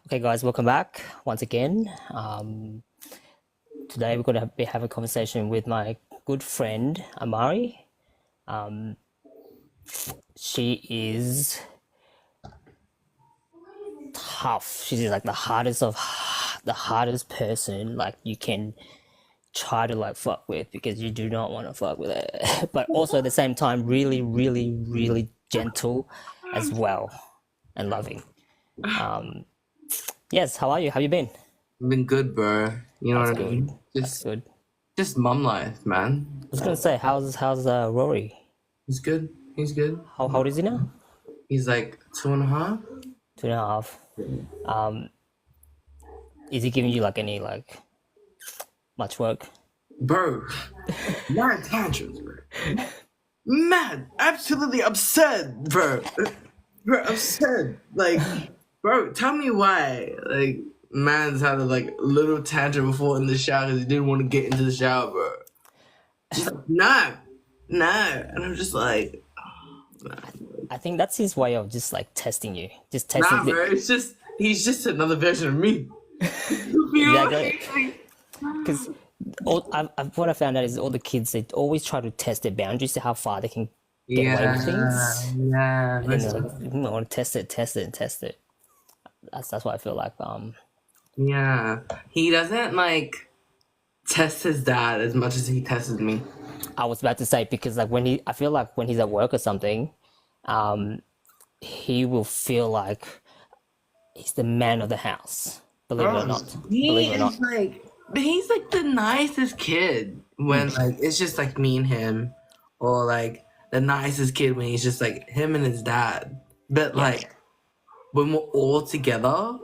Okay, guys, welcome back once again. Today we're going to be having a conversation with my good friend Amari. Um, she is tough. She's like the hardest person like you can try to like fuck with because you do not want to fuck with her. But also at the same time, really, really, really gentle as well and loving. Yes, how are you? How you been? Been good, bro. You know That's what I good. mean? That's good. Just mum life, man. I was gonna say, how's Rory? He's good. He's good. How old is he now? He's like 2.5. 2.5. Um, is he giving you like any like much work? Bro, mad tantrums, bro. Mad, absolutely absurd, bro. Bro, absurd. Like, bro, tell me why. Like, man's had a like little tantrum before in the shower because he didn't want to get into the shower, bro. Just like, no, and I'm just like, nah. I think that's his way of just like testing you, just Nah, testing. bro. It's just he's just another version of me. Exactly. Because what I found out is all the kids they always try to test their boundaries to how far they can get away with Yeah, things, yeah. and then they're like, I want to test it, and test it. That's what I feel like. Yeah. He doesn't like test his dad as much as he tests me. I was about to say because like I feel like when he's at work or something, um, he will feel like he's the man of the house. Believe it or Bro, not. he Believe it or not. is like he's like the nicest kid when like it's just like me and him, or like the nicest kid when he's just like him and his dad. But Yeah. like when we're all together,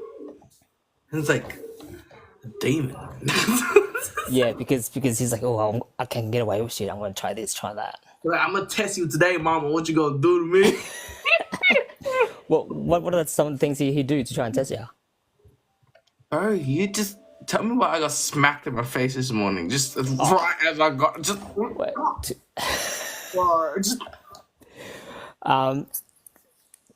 it's like a demon. Yeah, because he's like, oh, I can get away with shit. I'm gonna try this, try that. Like, I'm gonna test you today, mama. What you gonna do to me? What are some of the things he do to try and test you? Bro, you just tell me why I got smacked in my face this morning. Just right as I got just. Wait, Bro, just um,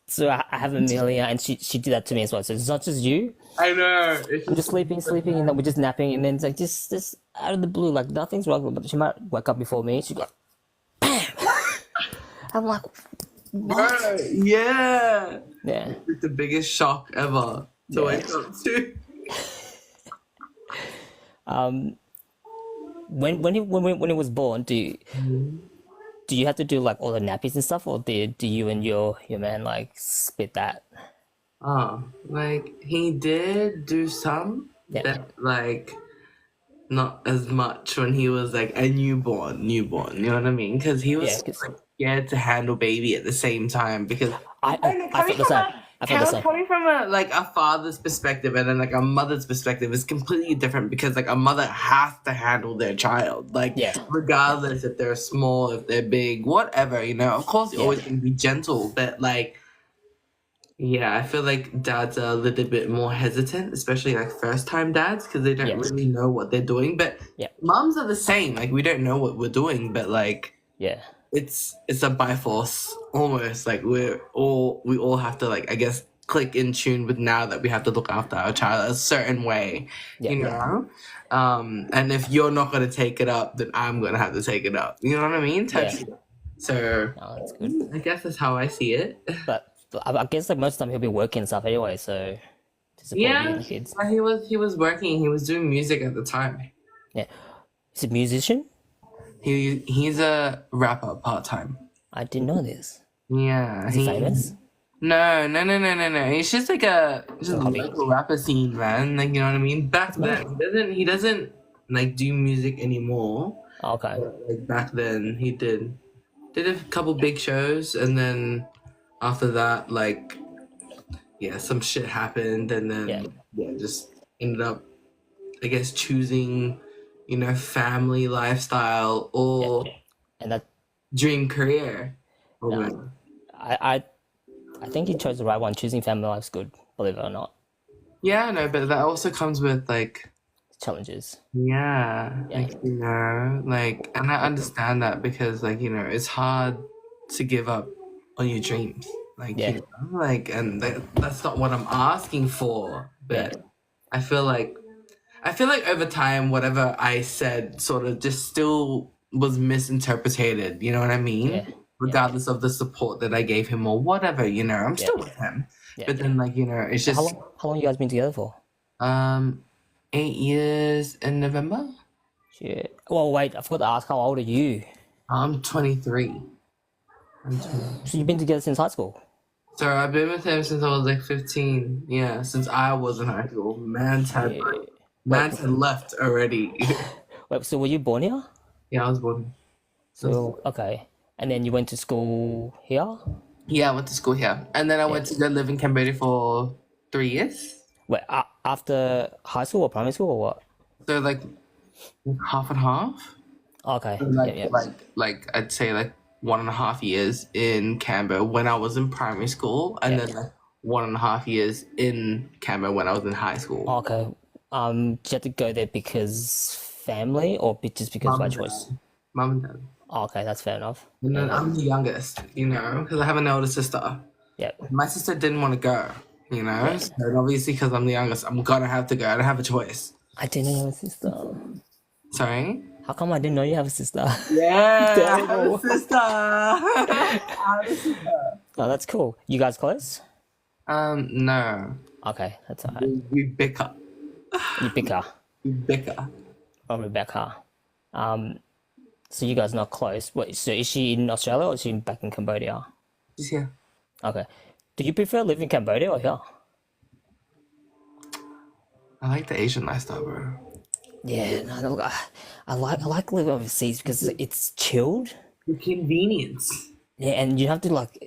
so I have Amelia, and she did that to me as well. So it's not just you. I know. It's I'm just sleeping, and then we're just napping, and then it's like just out of the blue, like nothing's wrong, but she might wake up before me. She's like, bam. I'm like, what? bro, yeah. Yeah. It's the biggest shock ever to wake up to. When he was born, do you have to do like all the nappies and stuff, or do you and your man like split that? Like he did do some, Yeah. but like not as much when he was like a newborn. You know what I mean? Because he was Yeah, 'cause- like scared to handle baby at the same time because I felt the same. I felt the same. coming from a father's perspective and then like a mother's perspective is completely different because like a mother has to handle their child, like Yeah. regardless if they're small, if they're big, whatever, you know. Of course you're always gonna be gentle, but like yeah, I feel like dads are a little bit more hesitant, especially like first time dads, because they don't Yeah. really know what they're doing. But Yeah. moms are the same. Like we don't know what we're doing, but like Yeah. it's a by force almost. Like we all have to like I guess click in tune with now that we have to look after our child a certain way, Yeah. you know. And if you're not gonna take it up, then I'm gonna have to take it up. You know what I mean? Yeah. So No, that's good. I guess that's how I see it. But I guess like most of the time he'll be working and stuff anyway, so to support you and Yeah, the kids. he was working. He was doing music at the time. Yeah. He's a musician? He's a rapper part time. I didn't know this. Yeah, Is he famous? No. He's just like a hobby. local rapper scene, man. Like you know what I mean. Back then, he doesn't like do music anymore. Oh, okay. Like back then, he did a couple big shows, and then after that, like yeah, some shit happened, and then yeah, just ended up, I guess, choosing, you know, family lifestyle or And that dream career. Oh, No. man. I think he chose the right one. Choosing family life's good, believe it or not. Yeah, no, but that also comes with like Challenges. yeah, Yeah. like you know, like, and I understand that because like you know, it's hard to give up on your dreams. Like, Yeah. you know, like, and that's not what I'm asking for. But Yeah. I feel like over time, whatever I said sort of just still was misinterpreted. You know what I Yeah. mean? Yeah. Regardless of the support that I gave him or whatever, you know, I'm Yeah. still with him. Yeah. But then, like, you know, it's So just how long you guys been together for? um 8 years in November. Shit. Well, wait, I forgot to ask, how old are you? I'm 23. I'm 20. So you've been together since high school? So I've been with him since I was like 15. Yeah, since I was in high school. Shit. Wait, Man's had left already. wait, so were you born here? Yeah, I was born. So, okay. And then you went to school here? Yeah, I went to school here. And then I Yeah. went to go live in Cambodia for 3 years. Wait, after high school or primary school or what? So like half and half. Okay. So, Yeah, yeah. like I'd say like 1.5 years in Canberra when I was in primary school, and Yeah. then like 1.5 years in Canberra when I was in high school. Okay. Did you have to go there because family or just because Mum by and choice? dad. Mum and dad. Okay, that's fair enough. And then Yeah, I'm the youngest, you know, because I have an older sister. yeah, My sister didn't want to go, you know, so obviously because I'm the youngest, I'm gonna have to go. I don't have a choice. I didn't know you have a sister. Sorry? How come I didn't know you have a sister? Yeah, Terrible. sister. I have a sister. Oh, that's cool. You guys close? No. Okay, that's alright. We bicker. You pick her We bicker. or Rebecca. So you guys not close. Wait, so is she in Australia or is she back in Cambodia? She's here. Okay. Do you prefer living in Cambodia or here? I like the Asian lifestyle, bro. Yeah, no, look, I like living overseas because it's chilled. The convenience. Yeah, and you have to like.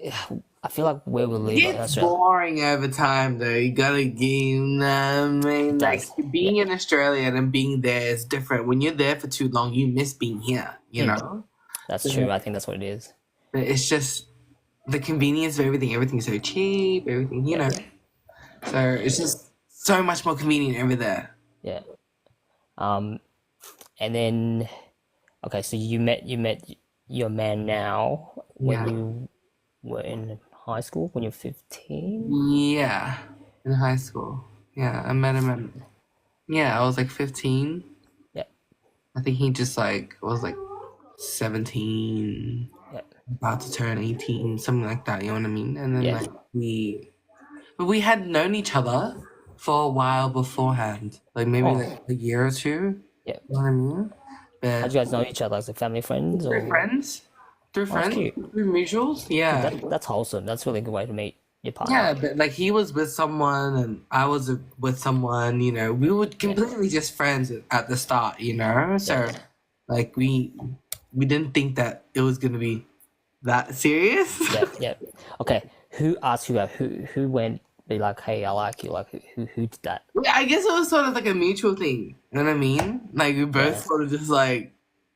I feel like where we live in It's Australia. boring over time, though. You gotta give, you know what I mean? Like, does. being in Australia and being there is different. When you're there for too long, you miss being here, you know? That's true. I think that's what it is. But it's just the convenience of everything. Everything's so cheap, everything, you know? So it's just so much more convenient over there. Yeah. And then, okay, so you met your man now when Yeah. you were in high school when you're 15. Yeah, in high school. Yeah, I met him at, yeah, I was like 15. Yeah. I think he just like was like 17, Yeah. about to turn 18, something like that, you know what I mean? And then Yeah. like we had known each other for a while beforehand, like maybe like a year or two, Yeah. you know what I mean? How'd But you guys know each other? As a family friends or through friends, cute. through mutuals, yeah. that's wholesome. That's a really good way to meet your partner. Yeah, but like he was with someone and I was with someone, you know, we were completely just friends at the start, you know? So like we didn't think that it was gonna be that serious. Yeah, yeah. Okay. Who asked you out? Who went be like, hey, I like you? Like who did that? Yeah, I guess it was sort of like a mutual thing. You know what I mean? Like we both sort of just like,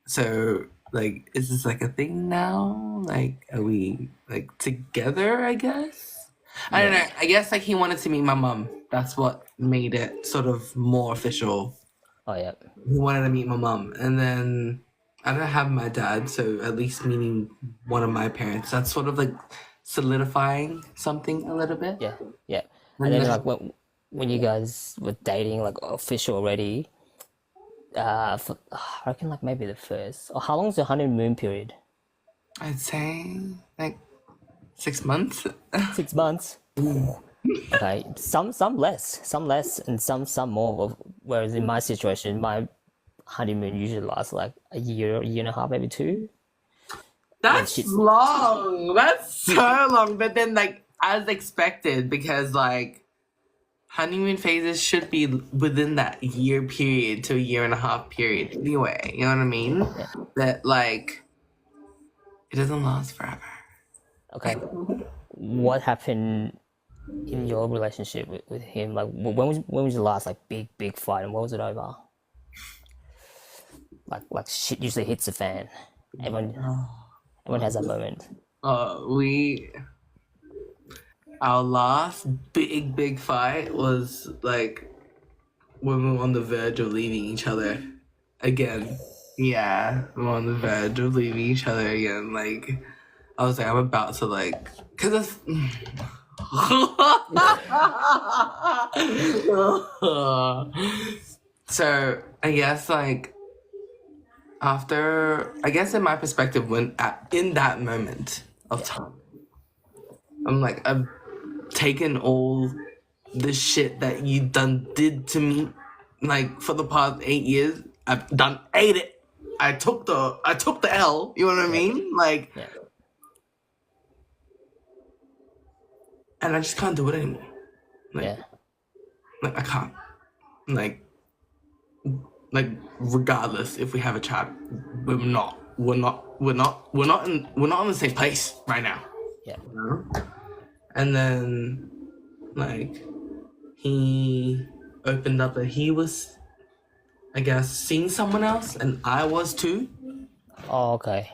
so like, is this like a thing now? Like, are we like together? I guess. I don't know. I guess like he wanted to meet my mum. That's what made it sort of more official. Oh yeah. He wanted to meet my mum, and then I don't have my dad, so at least meeting one of my parents. That's sort of like solidifying something a little bit. Yeah, yeah. And then like when you guys were dating, like official already, I reckon like maybe the first. Or how long's the honeymoon period? I'd say like 6 months. 6 months. Okay, some less, and some more. Whereas in my situation, my honeymoon usually lasts like a year and a half, maybe 2. That's long. That's so long. But then, like, as expected, because, like, honeymoon phases should be within that year period to a year and a half period anyway. You know what I mean? Yeah. That, like, it doesn't last forever. Okay, what happened in your relationship with him? Like, when was the last like big fight, and what was it over? Like shit usually hits the fan. Everyone has that moment. Our last big fight was like when we were on the verge of leaving each other again. Yeah, we were on the verge of leaving each other again. Like I was like, I'm about to like, cause it's. So I guess like after, I guess in my perspective, in that moment of time, I'm like, I've taken all the shit that you did to me, like for the past 8 years. I've done ate it. I took the L. You know what I mean? Like, Yeah. and I just can't do it anymore. Yeah. Like I can't. Like, regardless if we have a child, we're not. We're not. We're not. We're not in. We're not in the same place right now. Yeah. You know? And then, like, he opened up that he was, I guess, seeing someone else, and I was too. Oh, okay.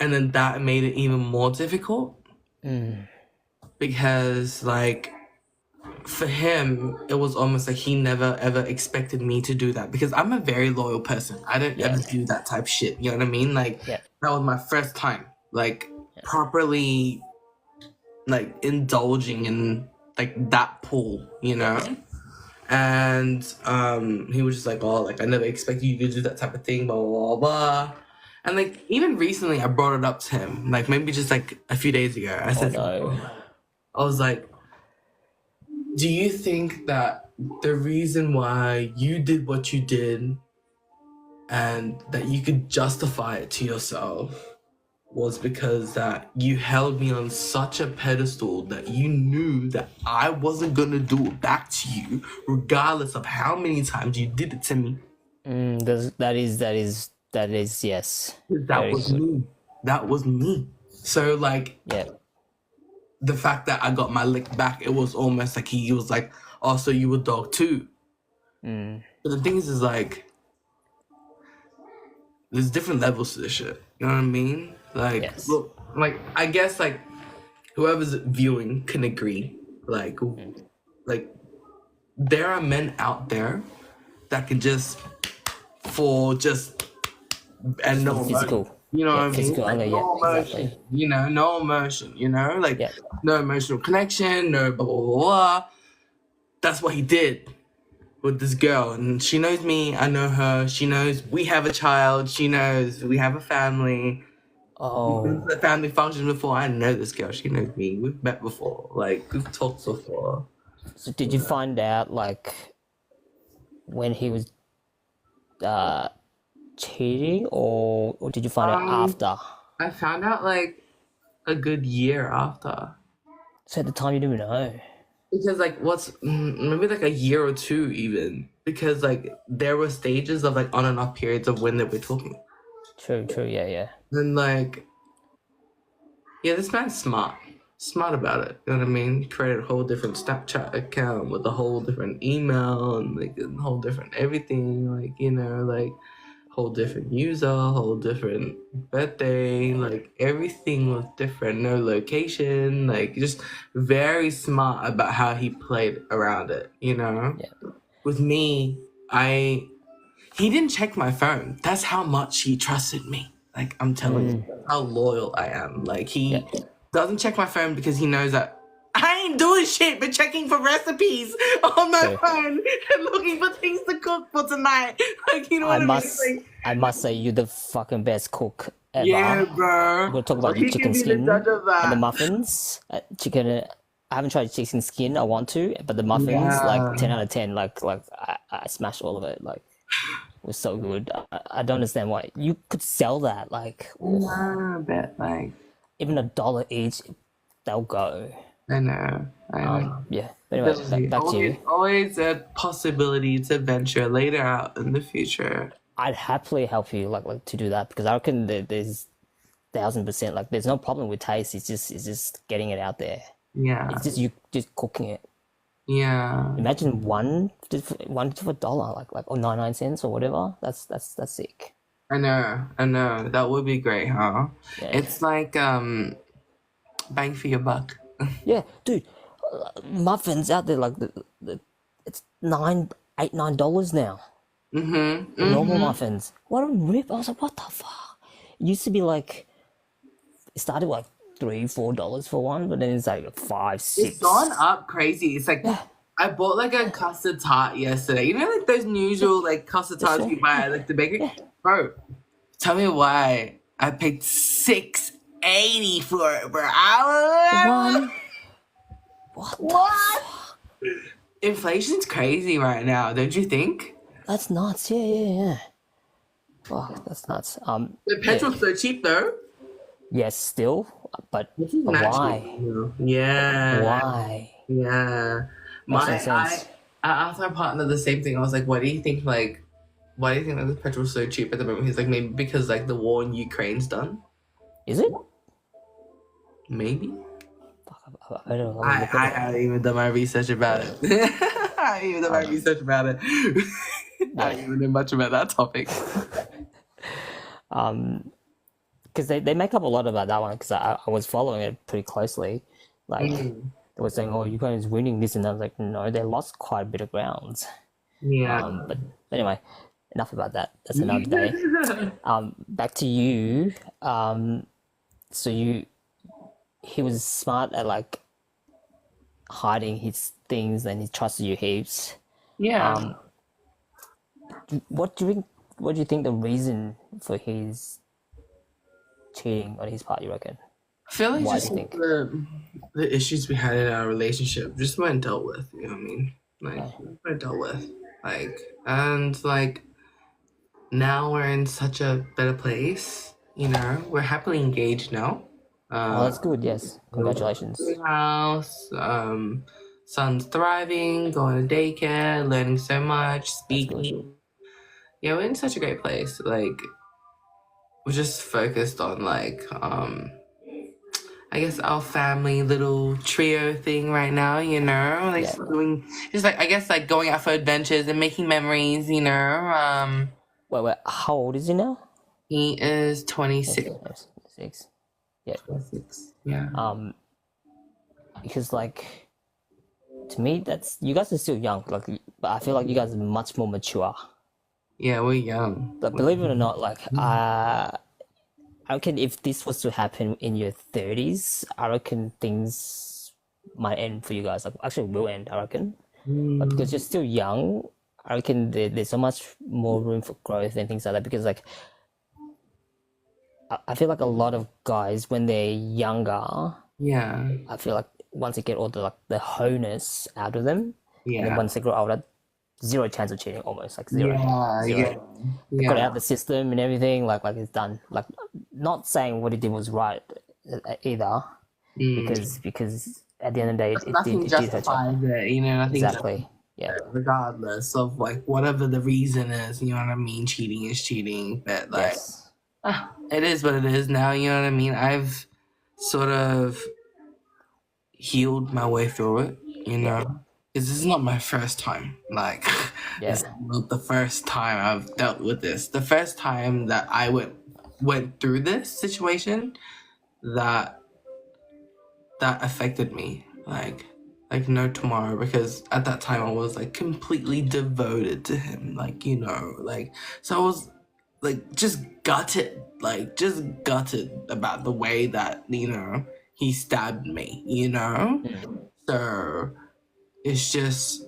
And then that made it even more difficult Mm. because, like, for him, it was almost like he never ever expected me to do that because I'm a very loyal person. I don't Yeah. ever do that type shit. You know what I mean? Like, Yeah. that was my first time, like, properly, like, indulging in, like, that pool, you know? And he was just like, oh, like, I never expected you to do that type of thing, blah, blah, blah, blah. And, like, even recently I brought it up to him, like, maybe just, like, a few days ago. I Oh said, no. I was like, do you think that the reason why you did what you did and that you could justify it to yourself was because that you held me on such a pedestal that you knew that I wasn't gonna do it back to you, regardless of how many times you did it to me? That is yes. That Very was good. me. That was me. So, like, Yeah. the fact that I got my lick back, it was almost like he was like, oh, so you a dog too. Mm. But the thing is like, there's different levels to this shit. You know what I mean? Like, Yes. look, like, I guess, like, whoever's viewing can agree. Like, there are men out there that can just, and no Physical. emotion. You know Yeah, what I mean? physical Like, anger, no yeah, emotion. exactly. You know, no emotion. You know, like, Yeah. no emotional connection. No blah blah blah blah. That's what he did with this girl, and she knows me. I know her. She knows we have a child. She knows we have a family. We've been Oh. to the family function before. I know this girl. She knows me. We've met before. Like, we've talked before. So did you find out like when he was cheating, or did you find out after? I found out like a good year after. So at the time you didn't know. Because like maybe like a year or two even. Because like there were stages of like on and off periods of when they were talking. True, yeah, yeah. And like, yeah, this man's smart. Smart about it. You know what I mean? Created a whole different Snapchat account with a whole different email and like a whole different everything. Like, you know, like whole different user, whole different birthday, like everything was different, no location, like just very smart about how he played around it, you know? Yeah. With me, he didn't check my phone. That's how much he trusted me. Like, I'm telling you, that's how loyal I am. Like, he doesn't check my phone because he knows that I ain't doing shit but checking for recipes on my phone and looking for things to cook for tonight. Like, you know what I mean? Like, I must say you're the fucking best cook ever. yeah, bro. We're gonna talk about He the can chicken be the skin judge of that. and the muffins. Chicken. I haven't tried chicken skin. I want to, but the muffins, Yeah. like 10 out of 10. Like I smashed all of it. Like, it was so good. I don't understand why you could sell that. Like, Yeah, I bet, like, even $1 each, they'll go. I know. Yeah. But anyway, back to you. Always a possibility to venture later out in the future. I'd happily help you like to do that because I reckon there's 1000%. Like, there's no problem with taste. It's just getting it out there. Yeah. It's just you just cooking it. Yeah. Imagine one for $1, like or 99 cents or whatever. That's sick. I know. That would be great, huh? Yeah. It's like bang for your buck. Yeah, dude. Muffins out there like it's $9 now. The normal muffins. What a rip! I was like, what the fuck? It used to be like it started like $3-4 for one, but then it's like 5, It's 6. gone up crazy. It's like Yeah, I bought like a custard tart yesterday. You know, like those usual like custard that's tarts true. you buy at like the bakery. Yeah, Bro, tell me why I paid $6.80 for it, bro. I one. What the what? fuck? Inflation's crazy right now, don't you think? That's nuts. Yeah, yeah, yeah. Fuck, that's nuts. The Yeah, petrol's so cheap though. yes, still, but This is naturally. why? Yeah, Why? yeah. Makes no My sense. I asked my partner the same thing. I was like, "Why do you think like the petrol's so cheap at the moment?" He's like, "Maybe because like the war in Ukraine's done. Is it? Maybe." Fuck, I better have a look I at it. haven't even done my research about it. I haven't even done my research about it. I don't even know much about that topic. Because they make up a lot about that one. Because I was following it pretty closely. Like they were saying, "Oh, Ukraine is winning this," and I was like, "No, they lost quite a bit of grounds." Yeah. But anyway, enough about that. That's another day. Back to you. So he was smart at like hiding his things, and he trusted you heaps. Yeah. What do you think? What do you think the reason for his cheating on his part? You reckon? I feel like Why just do you like, think? the issues we had in our relationship just weren't dealt with. You know what I mean? Like Okay. weren't dealt with. Like and like now we're in such a better place. You know, we're happily engaged now. Oh, that's good. Yes, congratulations. House. Son's thriving, going to daycare, learning so much, That's good. speaking. Yeah, we're in such a great place. Like we're just focused on like I guess our family little trio thing right now, you know, like Yeah. doing just like I guess like going out for adventures and making memories, you know. Wait. How old is he now? He is 26. 6. Yeah. 26. Yeah. Because like to me, that's you guys are still young. Like, but I feel like you guys are much more mature. Yeah, we're young. But believe it or not, like I reckon if this was to happen in your 30s, I reckon things might end for you guys. Like actually will end, I reckon. But because you're still young, I reckon there's so much more room for growth and things like that. Because like I feel like a lot of guys when they're younger, Yeah. I feel like once they get all the wholeness out of them, and then Yeah. once they grow older, zero chance of cheating, almost like zero. Yeah. Zero. Yeah. Got out of the system and everything, like it's done. Like not saying what he did was right either, because at the end of the day, Nothing it did hurt you. justifies it, you know, nothing Exactly. Yeah. regardless of like whatever the reason is, you know what I mean? Cheating is cheating, but like Yes. it is what it is now, you know what I mean? I've sort of healed my way through it, you know? Because this is not my first time. Like, Yeah. it's not the first time I've dealt with this. The first time that I went through this situation that affected me, like no tomorrow, because at that time I was like completely devoted to him, like, you know, like, so I was like just gutted about the way that, you know, he stabbed me, you know. So it's just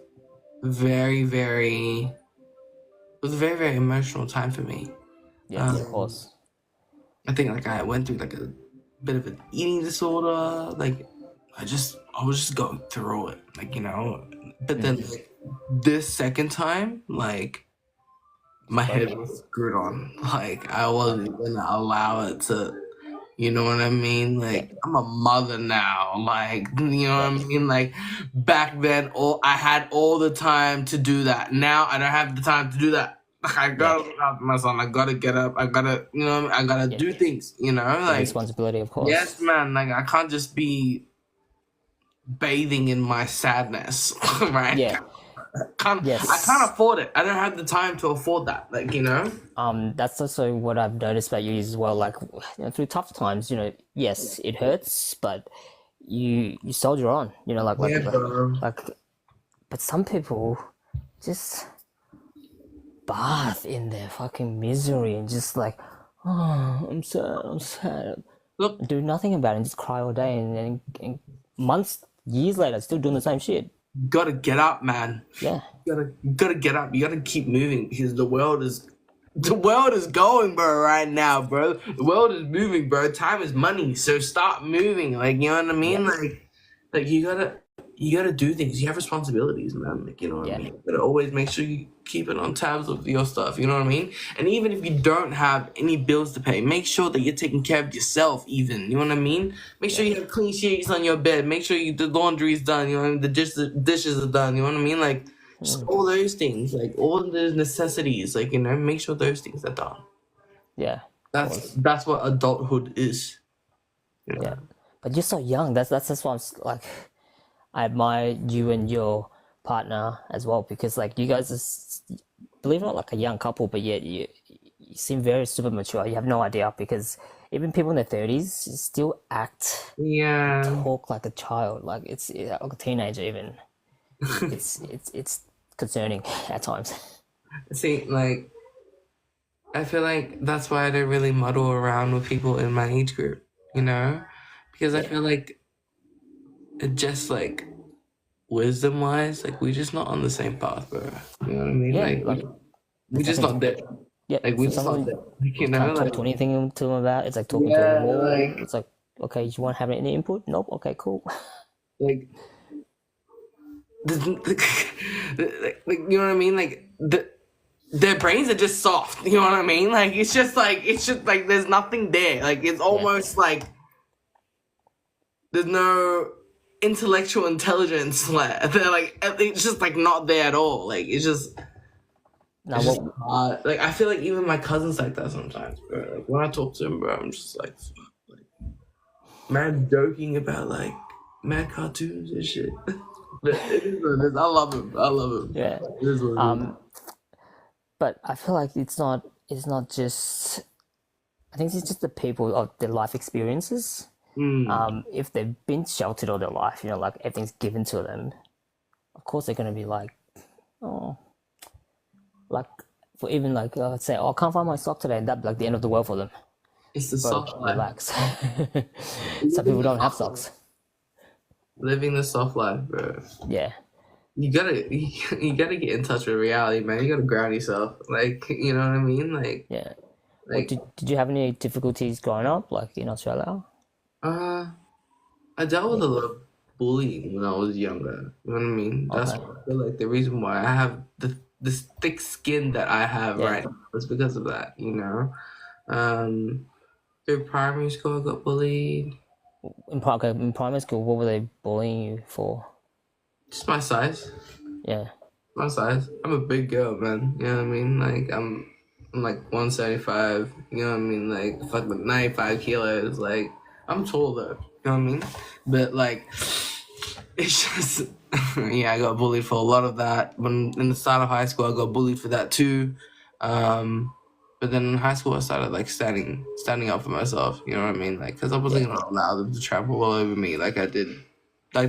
very very it was a very very emotional time for me. Yes, of course. I think like I went through like a bit of an eating disorder. Like I was just going through it, like, you know. But then like, this second time, like my head was screwed on. Like I wasn't gonna allow it to, you know what I mean? Like I'm a mother now. Like, you know what I mean? Like back then, I had all the time to do that. Now I don't have the time to do that. I gotta look after my son. I gotta get up. I gotta, you know, I gotta do things. You know, The like responsibility, of course. yes, man. Like I can't just be bathing in my sadness, right? Yeah. I can't afford it. I don't have the time to afford that. Like, you know. That's also what I've noticed about you as well. Like, you know, through tough times, you know, yes, it hurts, but you soldier on. You know, like, but some people just bath in their fucking misery and just like, oh, I'm sad. Look, do nothing about it and just cry all day, and months, years later, still doing the same shit. gotta get up, man. Yeah, You gotta get up. You gotta keep moving because the world is going, bro, right now, bro. The world is moving, bro. Time is money, so start moving. Like, you know what I yeah, mean? Like you gotta do things. You have responsibilities, man. Like, you know what I yeah, mean? You gotta always make sure you keep it on tabs of your stuff. You know what I mean? And even if you don't have any bills to pay, make sure that you're taking care of yourself. Even, you know what I mean? Make sure you have clean sheets on your bed. Make sure the laundry is done. You know what I mean? The dishes are done. You know what I mean? Like, just all those things, like all the necessities. Like, make sure those things are done. yeah. Of That's course. that's what adulthood is. You Yeah, know? but you're so young. That's why like, I admire you and your partner as well, because like you guys are, believe it or not, like a young couple, but yet you seem very super mature. You have no idea, because even people in their 30s still act and Yeah. talk like a child, like a teenager even. It's concerning at times. See, like, I feel like that's why I don't really muddle around with people in my age group, because I Yeah, feel like it just like wisdom wise, like we're just not on the same path, bro. You know what I mean? yeah. Like Like we're there's just nothing. not there. Yeah, Like we're for just not someone there. Like, you can't talk like to anything to them about. It's like talking to a yeah, wall. It's like, okay, you want to have any input? Nope. Okay, cool. like like you know what I mean? Like their brains are just soft. You know what I mean? Like it's just like there's nothing there. Like it's Yeah. almost like there's no intellectual intelligence. Like they're like it's just like not there at all. Like it's just Now it's just what? hard. Like I feel like even my cousin's like that sometimes, bro. Like when I talk to him, bro, I'm just like, fuck, like man joking about like mad cartoons and shit. But it is what it is. I love him. I love him. Yeah. It is what it is. But I feel like it's not just. I think it's just the people of their life experiences. Mm. If they've been sheltered all their life, like everything's given to them, of course they're gonna be like, oh, like for even like let's say, oh, I can't find my sock today, and that'd be like the end of the world for them. It's the Bro, soft life. relax. Some Living people the don't have soft life. socks. Living the soft life, bro. Yeah. You gotta get in touch with reality, man. You gotta ground yourself. Like, you know what I mean? Like, Yeah. Well, like, did you have any difficulties growing up, like in Australia? uh, I dealt with Yeah. a lot of bullying when I was younger. You know what I mean? That's Okay. why I feel like the reason why I have this thick skin that I have Yeah. right now is because of that. Um, through primary school, I got bullied. Okay, in primary school, what were they bullying you for? Just my size. Yeah. My size. I'm a big girl, man. You know what I mean? Like I'm like 175. You know what I mean? Like fucking 95 kilos. Like I'm tall though. You know what I mean? But like it's just yeah, I got bullied for a lot of that. When in the start of high school, I got bullied for that too. But then in high school, I started like standing up for myself. You know what I mean? Like because I Yeah. wasn't gonna allow them to trample all over me like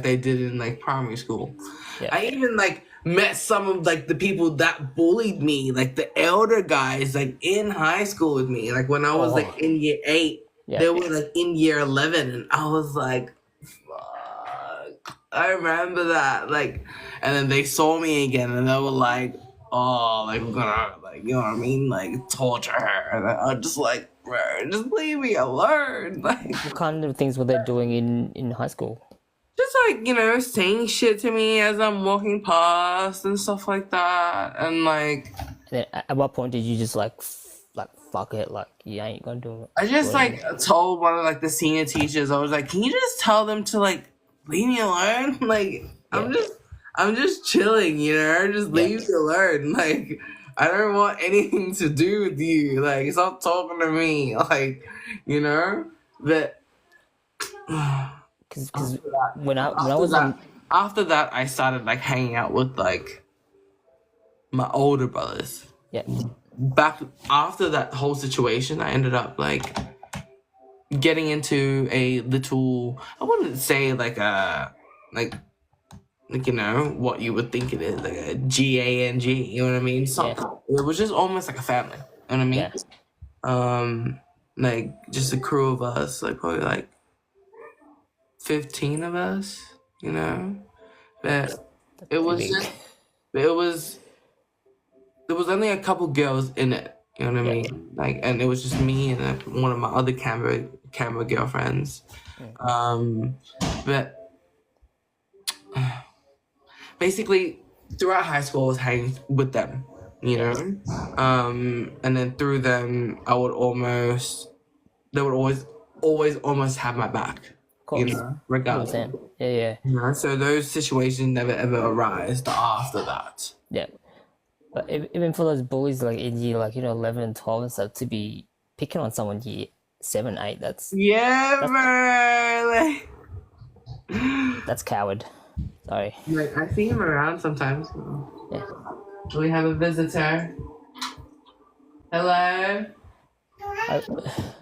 they did in like primary school. Yeah. I even like met some of like the people that bullied me, like the elder guys, like in high school with me. Like when I was Oh. like in year 8, Yeah. they were like in year 11, and I was like, fuck. I remember that. Like, and then they saw me again, and they were like, oh, like we're gonna like, you know what I mean, like torture her, and I was just like, bro, just leave me alone, like. What kind of things were they doing in high school? Just like, saying shit to me as I'm walking past and stuff like that. And like, And then at what point did you just like fuck it, like you ain't gonna I do just it like anymore? told one of like the senior teachers, I was like, can you just tell them to like leave me alone? Like, Yeah. I'm just chilling, just Yeah. leave me alone. Like, I don't want anything to do with you. Like, stop talking to me. Like, but Because after that, when I after was in. that, after that, I started like hanging out with like my older brothers. Yeah. Back after that whole situation, I ended up like getting into a little. I wouldn't say like a like what you would think it is, like a GANG. You know what I mean? Yeah. It was just almost like a family. You know what I mean? Yeah. like just a crew of us, like probably like 15 of us, you know. But it was Big. just it was there was only a couple girls in it, you know what I mean? Like, and it was just me and one of my other camera girlfriends. But basically throughout high school I was hanging with them, you know. And then through them they would always almost have my back, you know, regardless. 100%. Yeah. You know, so those situations never ever arise after that. Yeah. But even for those bullies like in year 11 and 12 and stuff to be picking on someone year 7, 8, Yeah, bro. that's coward. Sorry. Like, I see him around sometimes. Yeah. We have a visitor. Hello. I,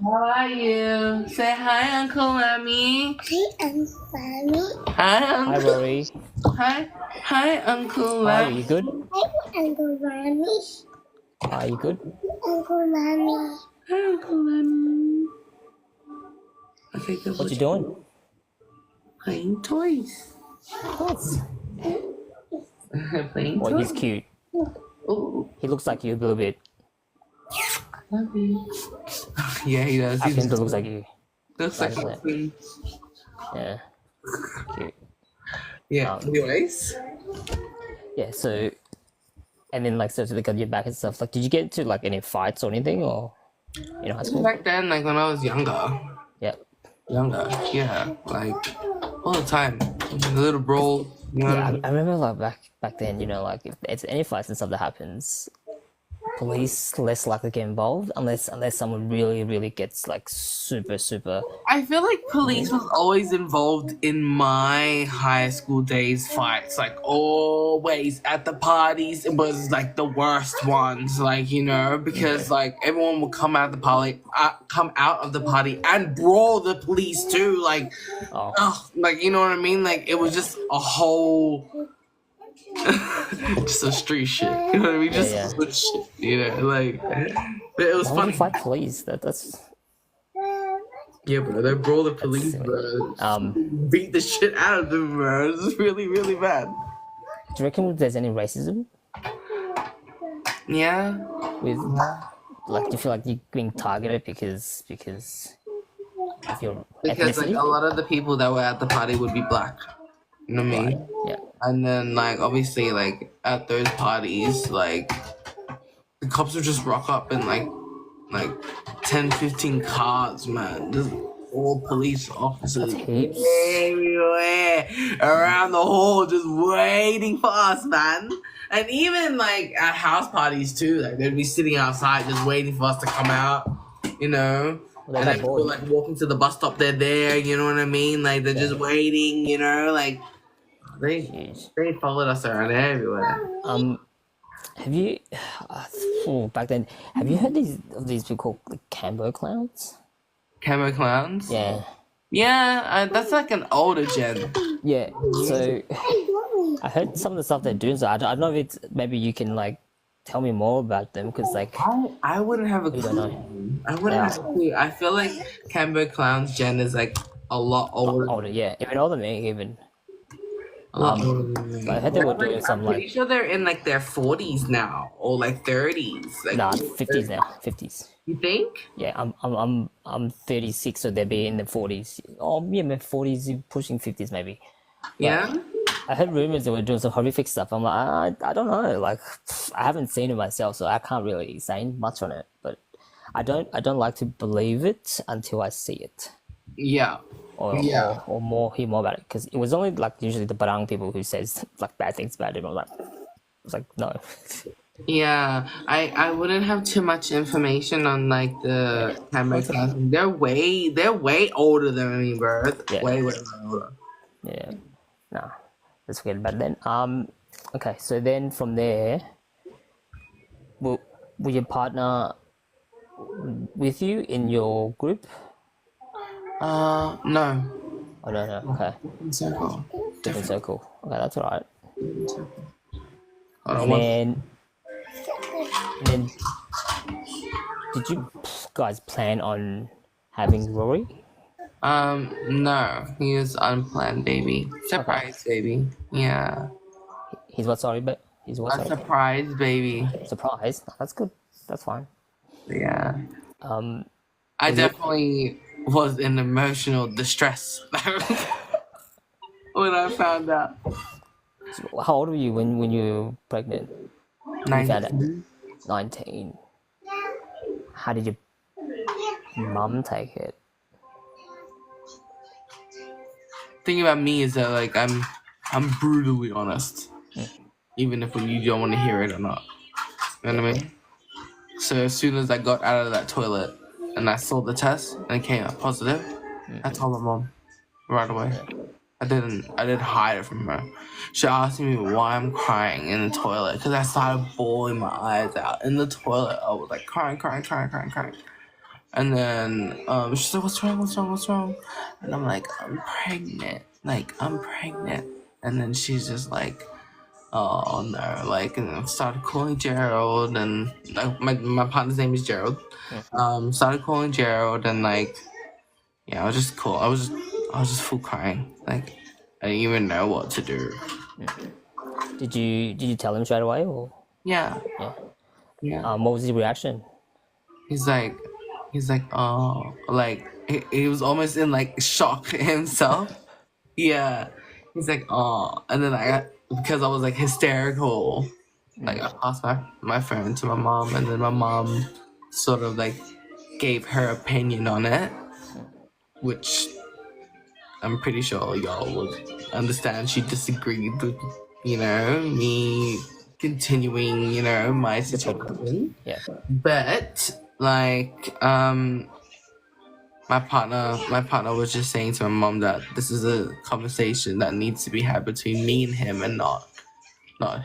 How are you? Say hi, Uncle Lemmy. Hi, Uncle Mommy. Hi, hi Uncle. Rory. Hi, Uncle How are you? Lemmy. You good? Hi, Uncle Mommy. Are you good? Uncle Mommy. Hi, Uncle Lemmy. Okay, good. What you doing? Playing toys. What's Playing Well, toys. he's cute. Oh, He looks like you a little bit. love you. Yeah, he does. I He think he looks like you. looks like Doesn't it? me. Yeah. Cute. Yeah. Anyways. Yeah, so and then so to got your back and stuff. Like, did you get into like any fights or anything or in high school? Back then, like when I was younger, Yeah. yeah, like all the time, a little brawl, you know. Yeah, I remember like back then, like if it's any fights and stuff that happens, police less likely to get involved unless someone really gets like super. I feel like police was always involved in my high school days fights, like always at the parties. It was like the worst ones, like, because like everyone would come out of the party and brawl the police too, like, like, you know what I mean? Like it was just a whole. Just a street shit, you know what I mean? Just Yeah. some shit, like. But it was Why would funny. you fight police? That's Yeah, bro, they brawl the police, bro. Beat the shit out of them, bro. It's really bad. do you reckon there's any racism Yeah. with like do you feel like you're being targeted because of your Because like ethnicity? a lot of the people that were at the party would be black. You know what I mean? Yeah. And then like obviously like at those parties, like the cops would just rock up in like 10, 15 cars, man. Just all police officers That's heaps. everywhere around the hall just waiting for us, man. And even like at house parties too, like they'd be sitting outside just waiting for us to come out, you know. Well, And they're like bored. people like walking to the bus stop, they're there, you know what I mean? Like they're just waiting, you know, like they followed us around everywhere. Have you back then? Have you heard of these people called like Cambo clowns? Camo clowns? Yeah. Yeah, that's like an older gen. Yeah. So I heard some of the stuff they're doing. So I don't know if it's maybe you can like tell me more about them because like I wouldn't have a clue. don't know. I wouldn't have a clue. I feel like Cambo Clown's gen is like a lot older. older, yeah, even older than me, even. A lot older than me. But I heard they were doing some I'm pretty like sure they're in like their 40s now or like 30s. Like 50s now, 50s. You think? Yeah, I'm 36, so they'll be in the 40s. Oh yeah, my 40s, pushing 50s maybe. Yeah. I heard rumors they were doing some horrific stuff. I'm like, I don't know. Like, I haven't seen it myself, so I can't really say much on it. But I don't like to believe it until I see it, Yeah. or hear more about it. Because it was only like usually the Barang people who says like bad things about it. I was like, no. Yeah, I wouldn't have too much information on like the Cambo Clowns. They're way older than me, bro. Yeah. Way older. Yeah, no, let's forget about it then. Okay, so then from there, will your partner with you in your group? No. Oh no, okay, Circle. different circle. Okay, that's alright. Hold on, And then did you guys plan on having Rory? No, he is unplanned baby. Surprise baby. Yeah. He's what? Sorry, but he's what? A Sorry. surprise baby. Surprise. That's good. That's fine. Yeah. Um, I Was it- definitely was in emotional distress when I found out. so how old were you when you were pregnant? When you found out? 19. 19. How did your mum take it? Thing about me is that like I'm brutally honest, even if you don't want to hear it or not. You know what I mean? So as soon as I got out of that toilet and I saw the test and it came out positive, I told my mom right away. I didn't hide it from her. She asked me why I'm crying in the toilet because I started bawling my eyes out in the toilet. I was like crying. And then she said, what's wrong? And I'm like, I'm pregnant. And then she's just like, oh no, like, and I started calling Gerald, and like, my partner's name is Gerald. Started calling Gerald, and like, yeah, I was just cool. I was just full crying. Like, I didn't even know what to do. Did you tell him straight away, or Yeah. what was his reaction? He's like, oh, like he was almost in like shock himself. Yeah. He's like, oh, and then because I was like hysterical, like I passed my phone to my mom, and then my mom sort of like gave her opinion on it, which I'm pretty sure y'all would understand. She disagreed with, me continuing, my situation. Yeah. But like my partner was just saying to my mom that this is a conversation that needs to be had between me and him, and not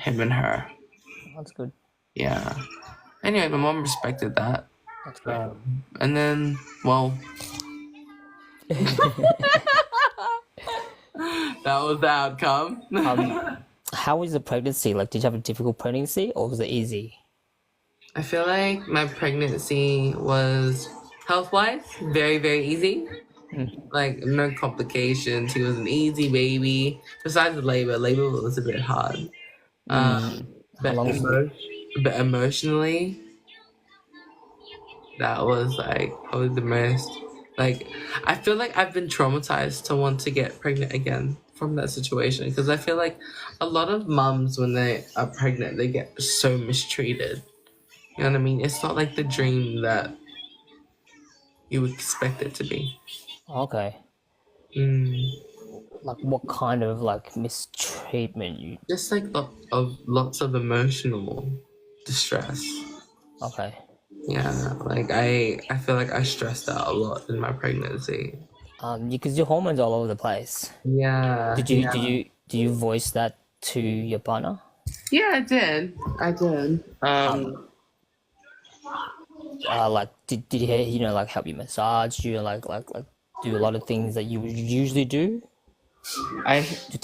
him and her. That's good. Yeah. Anyway, my mom respected that. That's good. And then, well, that was the outcome. How was the pregnancy? Like, did you have a difficult pregnancy, or was it easy? I feel like my pregnancy was health-wise very, very easy. Like, no complications. He was an easy baby. Besides the labor was a bit hard. But, long was it? but emotionally, that was like probably the most. Like, I feel like I've been traumatized to want to get pregnant again from that situation, because I feel like a lot of mums, when they are pregnant, they get so mistreated. You know what I mean? It's not like the dream that you would expect it to be. Okay. Like, what kind of like mistreatment you? Just like lots of emotional distress. Okay. Yeah, like I feel like I stressed out a lot in my pregnancy. Because your hormones all over the place. Yeah. Did you voice that to your partner? Yeah, I did. Like, did he like help you massage you, like do a lot of things that you would usually do to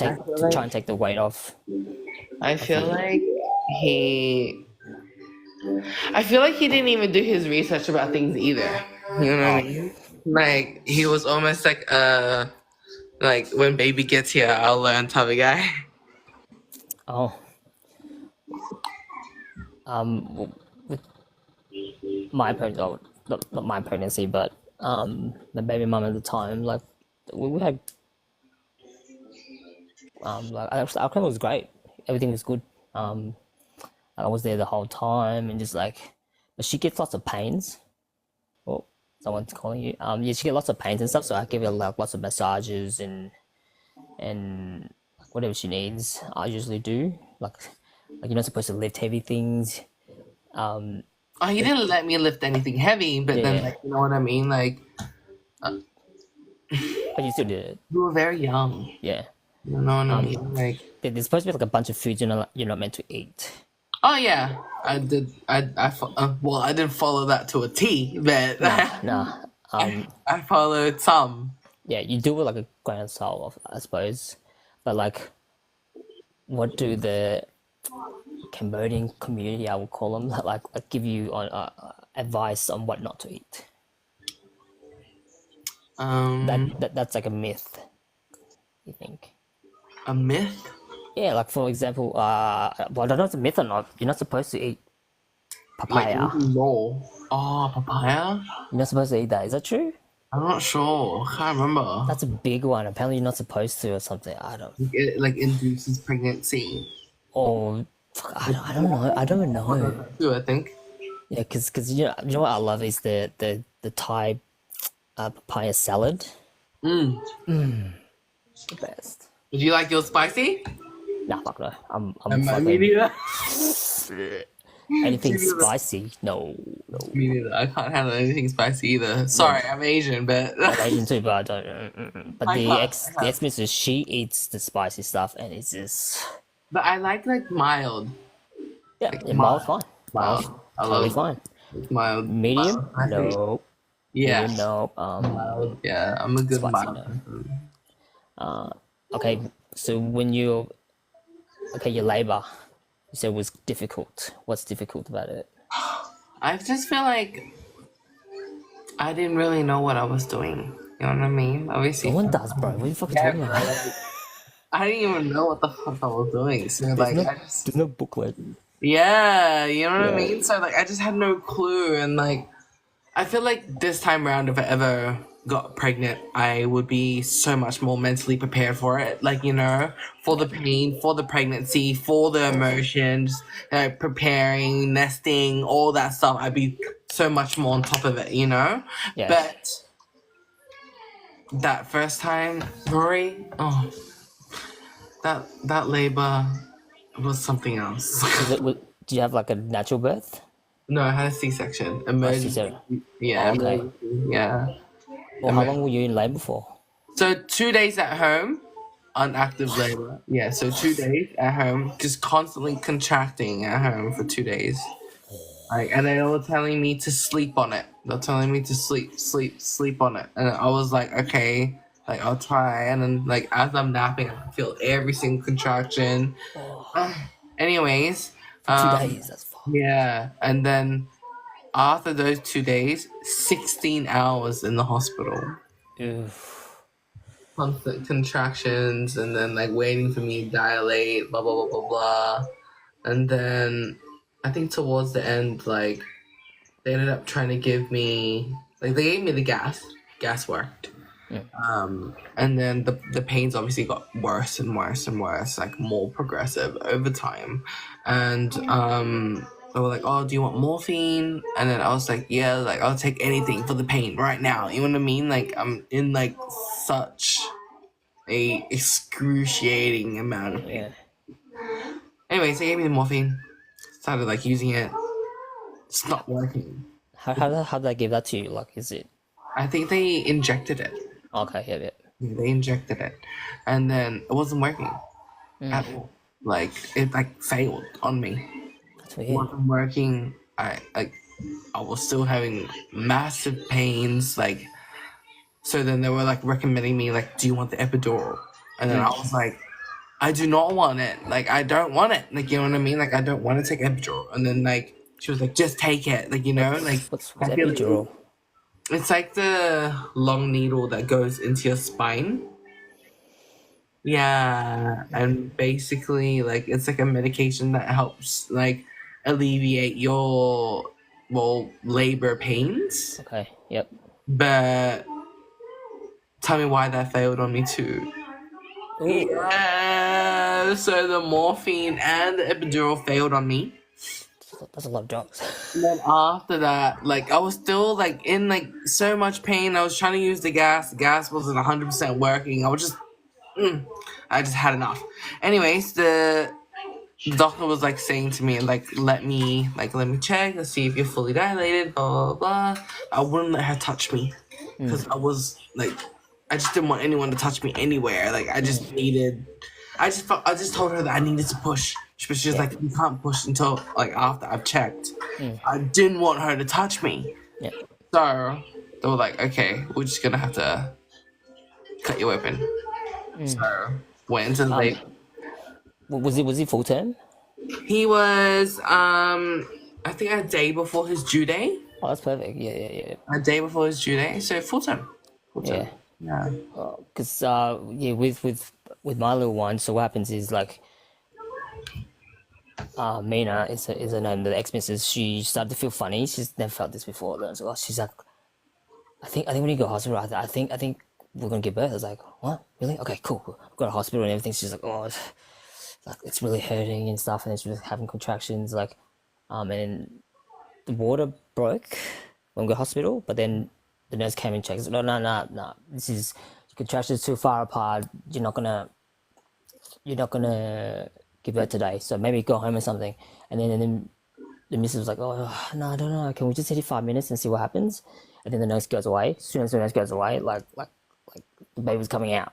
try and take the weight off? I feel like he didn't even do his research about things either. You know what I mean? Like, he was almost like when baby gets here, I'll learn type of guy. Oh. With my pregnancy, oh, not my pregnancy, but the baby mum at the time, like we had like our pregnancy was great. Everything was good. I was there the whole time, and just like, but she gets lots of pains. Oh, someone's calling you. Yeah, she gets lots of pains and stuff. So I give her like lots of massages and whatever she needs. I usually do. Like you're not supposed to lift heavy things. Oh, he didn't let me lift anything heavy, but then, Yeah. like, you know what I mean? Like, But you still did it. we were very young. Yeah. You know what I mean? Like, There's supposed to be like a bunch of foods you're not meant to eat. oh yeah, I did. Well, I didn't follow that to a T, but Nah. I followed some. Yeah, you do it like a grain of salt, I suppose. But like, what do the Cambodian community, I would call them, like give you on advice on what not to eat? That's like a myth. You think? A myth? Yeah, like for example, well, I don't know if it's a myth or not. You're not supposed to eat Like papaya. anything raw? Oh, papaya? You're not supposed to eat that. Is that true? I'm not sure. I can't remember. That's a big one. Apparently, you're not supposed to or something. I don't. It like induces pregnancy. Or fuck, I don't know. I don't know. Too, I think. Yeah, because you know what I love is the Thai papaya salad. Mm. The best. Do you like yours spicy? Nah, fuck no. I'm Me fucking neither. anything Me neither. spicy. No. Me neither. I can't handle anything spicy either. Sorry, I'm Asian, but I'm Asian too, but I don't. But I the can't, ex I the can't. ex-mistress, she eats the spicy stuff, and it's just But I like mild. yeah, mild's fine. Mild. Mild's I totally love fine. mild. Medium, Mild, no. Yeah. Medium, no. Mild. Yeah, I'm a good Spicy, mild. no. person. Okay, so when you your labor, you said was difficult. What's difficult about it? I just feel like I didn't really know what I was doing. You know what I mean? Obviously. No one does, bro. What are you fucking Yeah, talking bro, about? like, I didn't even know what the fuck I was doing. So like, I just There's no booklet. yeah, you know what I Yeah. mean. So like, I just had no clue, and like, I feel like this time around, if I ever got pregnant, I would be so much more mentally prepared for it. Like, you know, for the pain, for the pregnancy, for the emotions, preparing, nesting, all that stuff. I'd be so much more on top of it, you know. Yeah. But that first time, Rory, oh, that labor was something else. Do you have like a natural birth? No, I had a C-section. Emergency. C-section. Yeah, Oh, okay. emergency, yeah. Well, how long were you in labor for? So 2 days at home, on active labor. Yeah, so 2 days at home, just constantly contracting at home for 2 days. Like, and they were telling me to sleep on it. They're telling me to sleep on it. And I was like, okay, like I'll try. And then like as I'm napping, I can feel every single contraction. Anyways, 2 days. That's fine. yeah, and then after those 2 days, 16 hours in the hospital. Oof. Constant contractions, and then like waiting for me to dilate, blah blah blah blah blah. And then I think towards the end, like they ended up trying to give me, like they gave me the gas worked. And then the pains obviously got worse and worse and worse, like more progressive over time. And they were like, oh, do you want morphine? And then I was like, yeah, like I'll take anything for the pain right now. You know what I mean? Like I'm in like such a excruciating amount of pain. Yeah. Anyways, they gave me the morphine. Started like using it. It's not working. How did they give that to you? Like, is it I think they injected it. okay? Yeah. Yeah, they injected it, and then it wasn't working at all. Like it like failed on me. That's It weird. wasn't working. I was still having massive pains. Like, so then they were like recommending me like, do you want the epidural? And then I was like, I do not want it. Like I don't want it. Like you know what I mean? Like I don't want to take epidural. And then like she was like, just take it. Like you know like What's I feel like epidural? it's like the long needle that goes into your spine. Yeah, and basically, like, it's like a medication that helps, like, alleviate your, well, labor pains. Okay. Yep. But tell me why that failed on me too. Ooh. Yeah, so the morphine and the epidural failed on me. That's a lot of drugs. And then after that, like I was still like in like so much pain. I was trying to use the gas. The gas wasn't 100% working. I was just, I just had enough. Anyways, the doctor was like saying to me like, let me check. Let's see if you're fully dilated. Blah blah blah. I wouldn't let her touch me because I was like, I just didn't want anyone to touch me anywhere. Like I just needed. I just told her that I needed to push. But she was like, you can't push until like after I've checked. I didn't want her to touch me. Yeah. So they were like, okay, we're just gonna have to cut you open. So went into the labor. Was he full term? He was I think a day before his due date. Oh, that's perfect. Yeah. A day before his due date, so full time. Yeah. Yeah. Because yeah, with my little one, so what happens is like Mina is her name, the ex-missus. She started to feel funny. She's never felt this before. Then so she's like, I think we need to go to hospital. I think we're gonna give birth. I was like, what? Really? Okay, cool. Go to hospital and everything. She's like, oh, it's really hurting and stuff, and it's really having contractions. Like, and then the water broke when we got to hospital, but then the nurse came and checked. Said, no. This is your contractions too far apart. You're not gonna give birth today. So maybe go home or something. And then the missus was like, oh no, I don't know. Can we just hit it 5 minutes and see what happens? And then the nurse goes away. As soon as the nurse goes away, like the baby's coming out.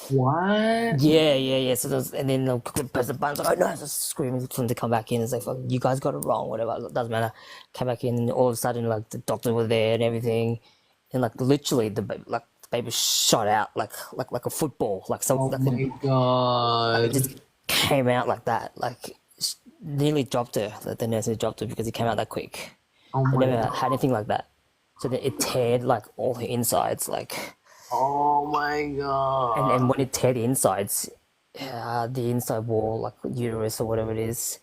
What? Yeah. So and then they'll press the button. Like, oh no, just screaming for them to come back in. It's like, fuck, you guys got it wrong. Whatever, it doesn't matter. Came back in, and all of a sudden, like the doctor was there and everything, and like literally the baby shot out like a football, like some Oh like my it god. just came out like that, like nearly dropped her. Like, the nurse dropped her because it came out that quick. Oh I my never god. had anything like that. So then it teared like all her insides, like. Oh my And god. when it tear the insides, the inside wall, like uterus or whatever it is,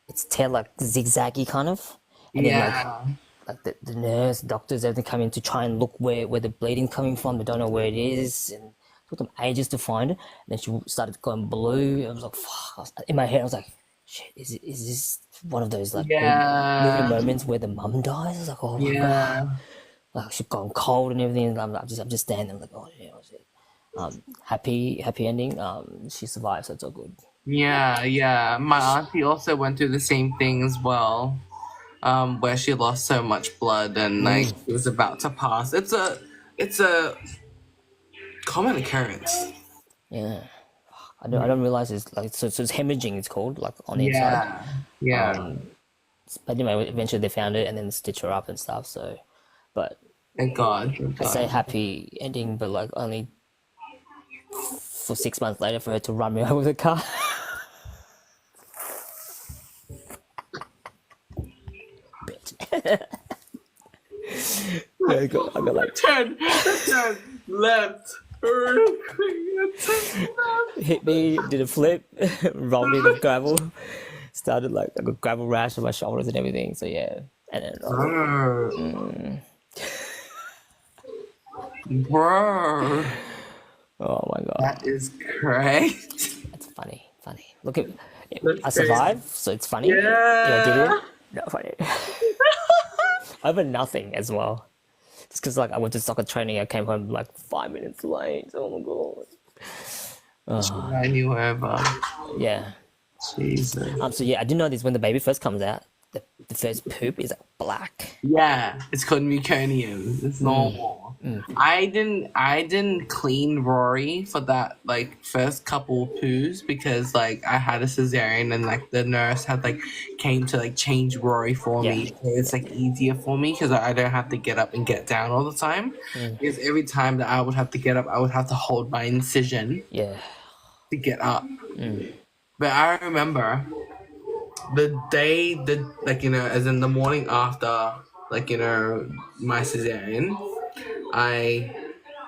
it's tear like zigzaggy kind of. And then Yeah. like the nurse, doctors, everything come in to try and look where the bleeding's coming from. They don't know where it is, and it took them ages to find it. And then she started going blue. I was like, fuck. In my head, I was like, shit, is this one of those like movie Yeah. moments where the mum dies? I was like, oh my god, Yeah. like she's gone cold and everything. And I'm just standing there like, oh yeah, oh, shit. Happy ending. She survived, so it's all good. Yeah. My auntie also went through the same thing as well. Where she lost so much blood and like it was about to pass. It's a common occurrence. Yeah, I don't realize it's like so it's hemorrhaging. It's called like on the inside. Yeah. But anyway, eventually they found it and then stitch her up and stuff. So, but Thank God. Thank I say God. happy ending, but like only for 6 months later for her to run me over with a car. Bitch. I got like Turn left. hit me, did a flip, rolled me in the gravel, started like a gravel rash on my shoulders and everything. So yeah, and then Bro, oh my god, that is great. that's funny. Look at That's I crazy. survived, so it's funny. Yeah, I did Yeah. it. Not funny. Over nothing as well. Just because like I went to soccer training, I came home like 5 minutes late. Oh my god. Ran you over. Yeah. Jesus. So yeah, I didn't know this when the baby first comes out. The first poop is like black. Yeah, it's called meconium. It's normal. I didn't clean Rory for that like first couple poos because like I had a cesarean and like the nurse had like came to like change Rory for me. Yeah. So it's like easier for me because I don't have to get up and get down all the time. Because every time that I would have to get up, I would have to hold my incision Yeah. to get up. But I remember the day as in the morning after my cesarean, I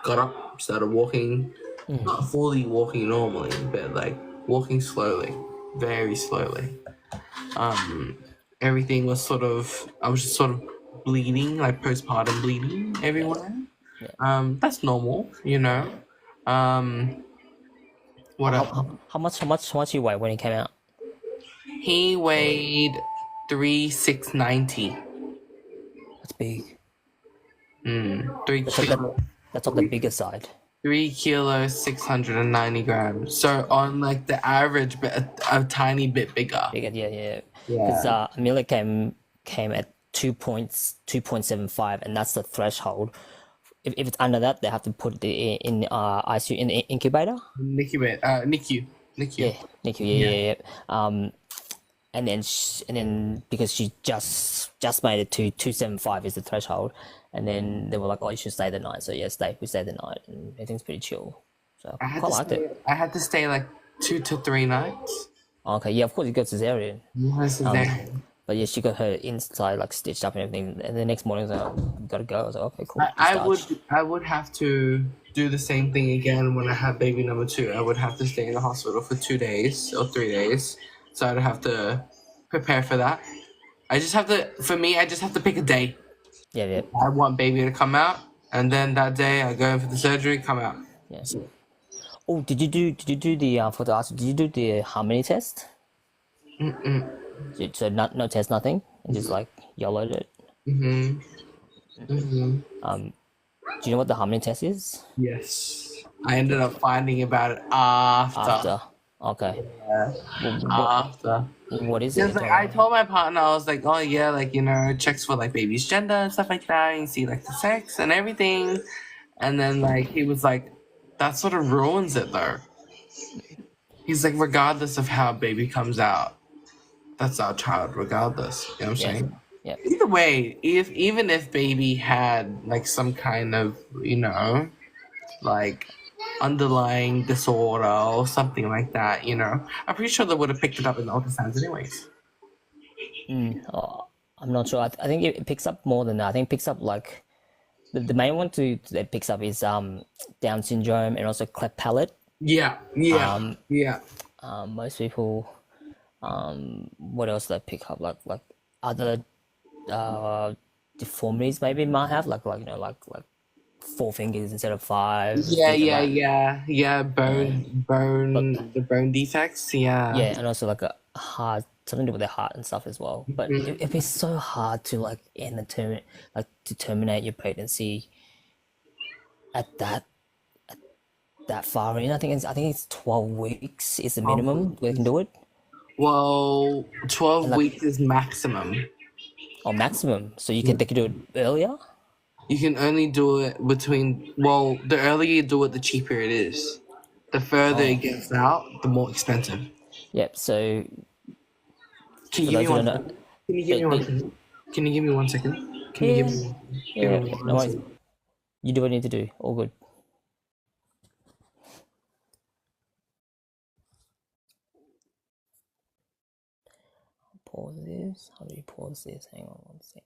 got up, started walking, not fully walking normally, but like walking slowly, very slowly. Everything was I was just sort of bleeding, like postpartum bleeding everywhere. That's normal, you know. What else? How much you weigh when he came out? He weighed 3,690. That's big. 3 That's like that's on the bigger side. 3 kilos, 690 grams. So on like the average, but a tiny bit bigger. Bigger, yeah. Because Amelia came at 2.75, and that's the threshold. If it's under that, they have to put it in ICU in the incubator. NICU. Yeah, NICU. Yeah. And then because she just made it to 275 is the threshold, and then they were like, oh, you should stay the night. So yeah, we stayed the night, and everything's pretty chill. So I quite liked it. I had to stay like 2 to 3 nights. Okay, yeah, of course you go cesarean. What is that? But yeah, she got her inside like stitched up and everything. And the next morning, I was like, oh, you gotta go. I was like, okay, cool. I would have to do the same thing again when I have baby number 2. I would have to stay in the hospital for 2 days or 3 days, so I'd have to prepare for that. I just have to. For me, I just have to pick a day. Yeah, yeah, I want baby to come out, and then that day I go in for the surgery, come out. yeah. Oh, did you do the for the did you do the harmony test? So no test, nothing, and just like YOLO'd it. Mm-hmm. Mm-hmm. Do you know what the harmony test is? Yes. I ended up finding about it after. After. Okay. Yeah. After. What is it? Just like I told my partner, I was like, oh yeah, like checks for like baby's gender and stuff like that, and see like the sex and everything. And then like he was like, that sort of ruins it though. He's like, regardless of how baby comes out, that's our child, regardless. You know what I'm saying? Yeah. Either way, even if baby had like some kind of, like underlying disorder or something like that, I'm pretty sure they would have picked it up in the ultrasounds anyways. I'm not sure. I think it picks up more than that. I think it picks up like the main one that picks up is Down syndrome and also cleft palate. Yeah. Most people, what else they pick up like other deformities maybe might have like 4 fingers instead of 5. Yeah. The bone defects. Yeah. Yeah, and also like a heart, something to do with the heart and stuff as well. But it'd be so hard to like to terminate your pregnancy at that far in. I think it's 12 weeks is the minimum we can do it, Well, 12 weeks is maximum. or maximum. So they can do it earlier. You can only do it the earlier you do it, the cheaper it is. The further it gets out, the more expensive. Yep. So Can you give me one second? Can you give me 1 second? Can you give me yeah, give me no one worries. second? You do what you need to do. All good. Pause this. How do you pause this? Hang on 1 sec.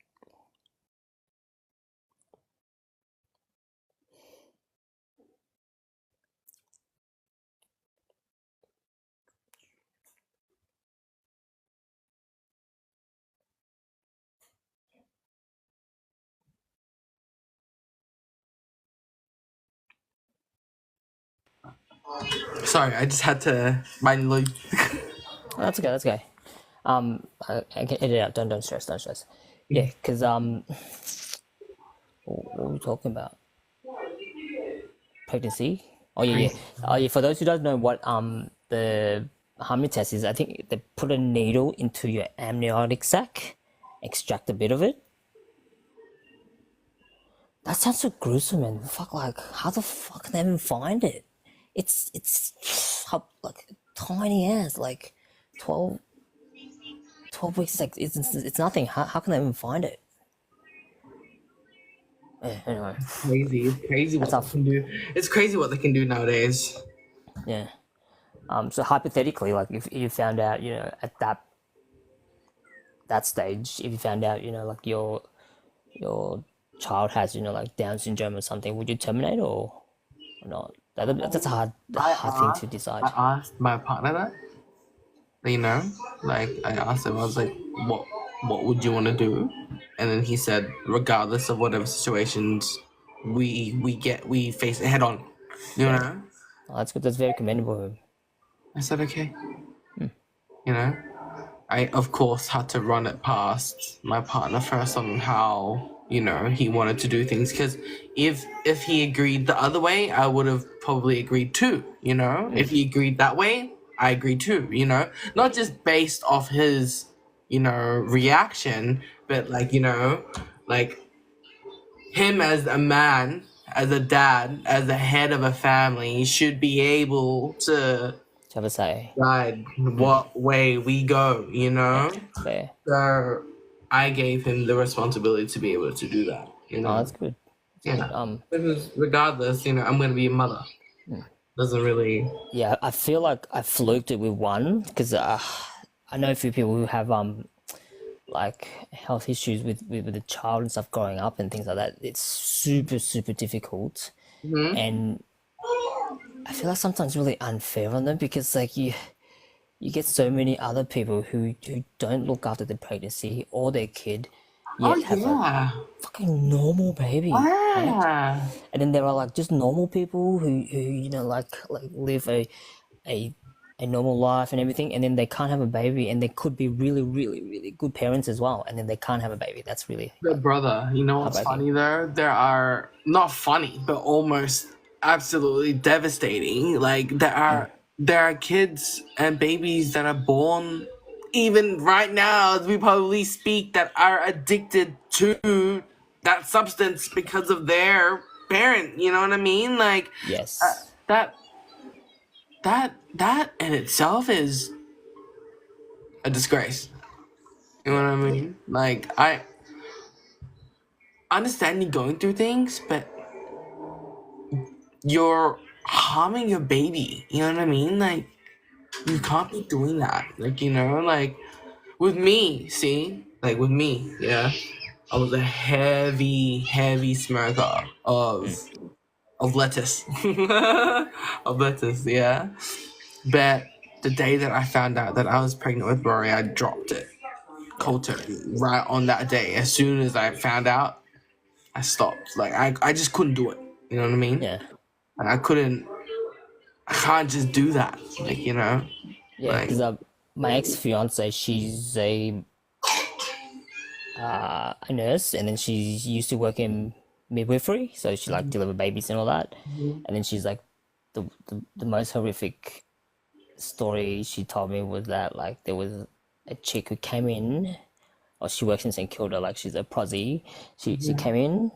Sorry, I just had to manually. Oh, that's okay. That's okay. I can edit it out. Don't stress. Don't stress. Yeah, because what were we talking about? Pregnancy. Oh yeah. Oh yeah. For those who don't know what the harmony test is, I think they put a needle into your amniotic sac, extract a bit of it. That sounds so gruesome, man. Fuck, like how the fuck can they even find it? It's like tiny ass, like 12 weeks. Like it's nothing. How can they even find it? Yeah, anyway. Crazy. It's crazy what they can do. It's crazy what they can do nowadays. Yeah. So hypothetically, like if you found out, at that stage, if you found out, like your child has, like Down syndrome or something, would you terminate or not? That's a hard thing to decide. I asked my partner that. Like I asked him, I was like, what would you want to do? And then he said, regardless of whatever situations we face it head on. Oh, that's good. That's very commendable of him. I said, okay. I of course had to run it past my partner first on how he wanted to do things, because if he agreed the other way, I would have probably agreed too. If he agreed that way, I agreed too. Not just based off his reaction, but like him as a man, as a dad, as the head of a family, should be able to have a say. Guide what way we go, It's fair. So I gave him the responsibility to be able to do that. Oh, that's good. Yeah. Because regardless, I'm gonna be a mother. Doesn't really. Yeah, I feel like I fluked it with one because I know a few people who have like health issues with the child and stuff growing up and things like that, it's super difficult. Mm-hmm. And I feel like sometimes really unfair on them because like you get so many other people who don't look after the pregnancy or their kid, Oh yet have a yeah. fucking normal baby, right? Yeah. And then there are like just normal people who like live a a normal life and everything, and then they can't have a baby, and they could be really good parents as well, and then they can't have a baby. That's really But like brother, you know what's heartbreaking. funny though? There are not funny, but almost absolutely devastating. Like there are kids and babies that are born even right now as we probably speak that are addicted to that substance because of their parent. You know what I mean? Like Yes. that that in itself is a disgrace. You know Yeah. what I mean? Like I understand you going through things, but you're harming your baby. You know what I mean? Like you can't be doing that. Like like with me, see, like with me, yeah, I was a heavy smoker Mm. of lettuce, of lettuce, yeah. But the day that I found out that I was pregnant with Rory, I dropped it Yeah. cold turkey right on that day. As soon as I found out, I stopped. Like I just couldn't do it. You know what I mean? Yeah. And I can't just do that. Like Yeah. like Because my ex fiance, she's a nurse, and then she used to work in midwifery, so she like deliver babies and all that. And then she's like the most horrific story she told me was that like there was a chick who came in, or she works in St Kilda, like she's a prosy. She came in,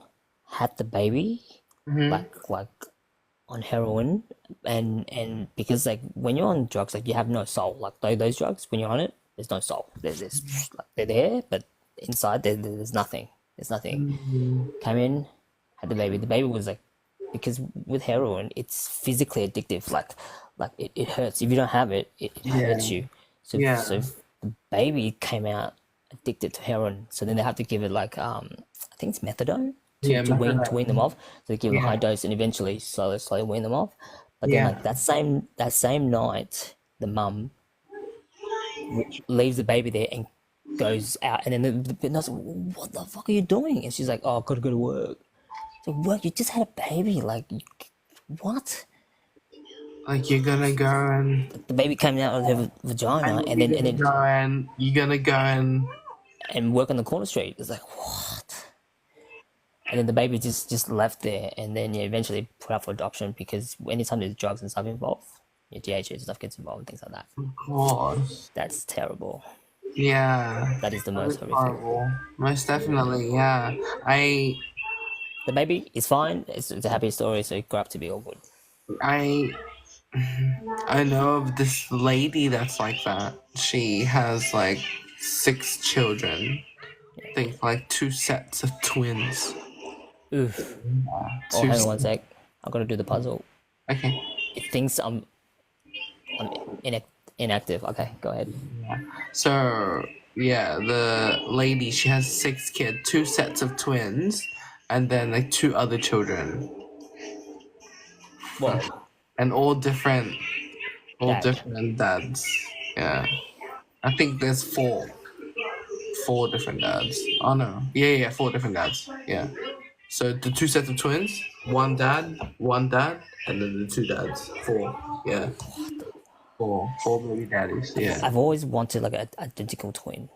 had the baby, like on heroin, and because like when you're on drugs, like you have no soul. Like those drugs, when you're on it, there's no soul. There's like they're there, but inside there's nothing. There's nothing. Came in, had the baby. The baby was like, because with heroin, it's physically addictive. Like it hurts if you don't have it. It yeah, hurts you. yeah, So the baby came out addicted to heroin. So then they have to give it like I think it's methadone yeah, to wean them methadone. off. So they give them a high Yeah, dose and eventually slowly wean them off. But then yeah. like that same night, the mum leaves the baby there and goes out, and then the nurse, what the fuck are you doing? And she's like, oh, I gotta go to work. So work? You just had a baby. Like, what? Like you're gonna go The baby came out of her vagina, and you're gonna go and work on the corner street. It's like, what? And then the baby just left there, and then eventually put up for adoption because anytime there's drugs and stuff involved, your DHA stuff gets involved and things like that. of course. That's terrible. Yeah. That is the That most is horrific. horrible. Most definitely, yeah. I The baby is fine. It's a happy story, so it grew up to be all good. I I know of this lady that's like that. She has like 6 children. Yeah. I think like 2 sets of twins. Oof. Oh, Two hang on s- one sec. I gotta do the puzzle. Okay. It thinks I'm inactive. Okay, go ahead. So yeah, the lady, she has 6 kids, 2 sets of twins, and then like 2 other children, Whoa, and all Dad. different dads. Yeah, I think there's four different dads. Oh no, yeah, 4 different dads. Yeah. So the 2 sets of twins, one dad, and then the 2 dads. Four. Yeah, four baby daddies. Yeah. I've always wanted like an identical twin.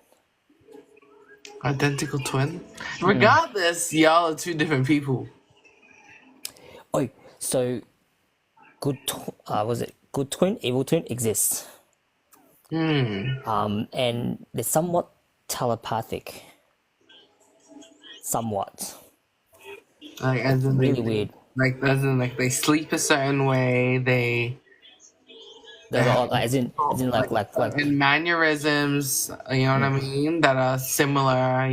Identical twin. Regardless, y'all are 2 different people. Oh, so was it good twin, evil twin exists. And they're somewhat telepathic. Somewhat. Like as in Really weird. like they sleep a certain way. They They're have all, as in and mannerisms. You know what I mean? That are similar.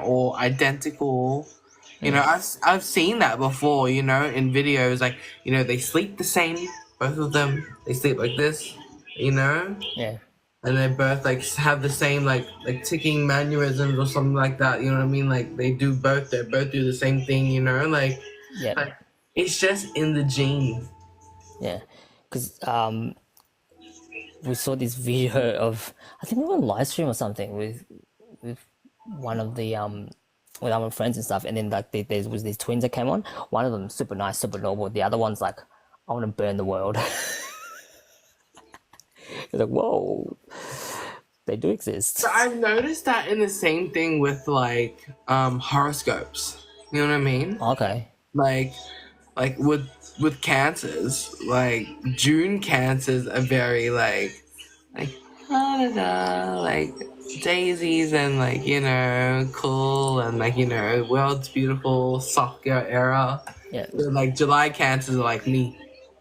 Or identical. I've seen that before. In videos, like they sleep the same. Both of them, they sleep like this. yeah. and they both like have the same like ticking mannerisms or something like that. You know what I mean? Like they both do the same thing. You know, Yeah, like it's just in the genes. yeah. Because we saw this video of, I think we were on live stream or something with one of the with our friends and stuff, and then like there was these twins that came on. One of them super nice, super normal. The other one's like, I want to burn the world. It's like, whoa, they do exist. So I've noticed that in the same thing with like horoscopes. You know what I mean? Okay. Like with cancers, like June cancers are very like da, da, da, like daisies and like cool and like world's beautiful soft girl era. Yeah. So, like July cancers are like me.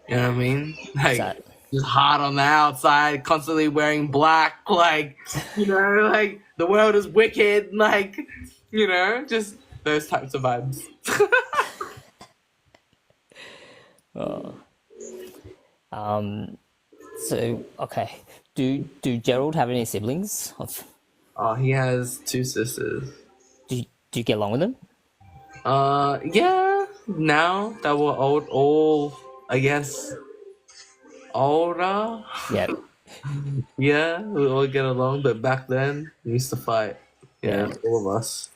You know what I mean? Like That. just hot on the outside, constantly wearing black, like like the world is wicked, like just those types of vibes. So okay. Do Gerald have any siblings? Oh, he has two sisters. Do you get along with them? Yeah. Now that we're all I guess older. Yeah. Yeah, we all get along, but back then we used to fight. Yeah, Yeah. all of us.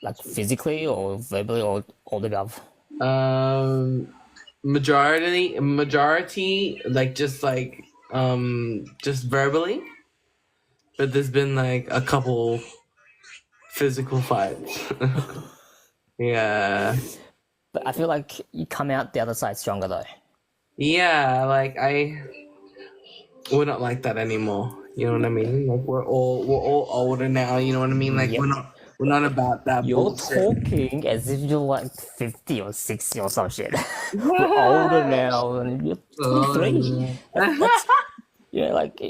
Like physically or verbally or all the above? Majority, like just verbally, but there's been like a couple physical fights. Yeah. But I feel like you come out the other side stronger though. Yeah, like we're not like that anymore. You know what I mean? Like we're all older now. You know what I mean? Like Yep. we're not about that You're bullshit. talking as if you're like 50 or 60 or some shit. You're older now and you're 23. That's, like,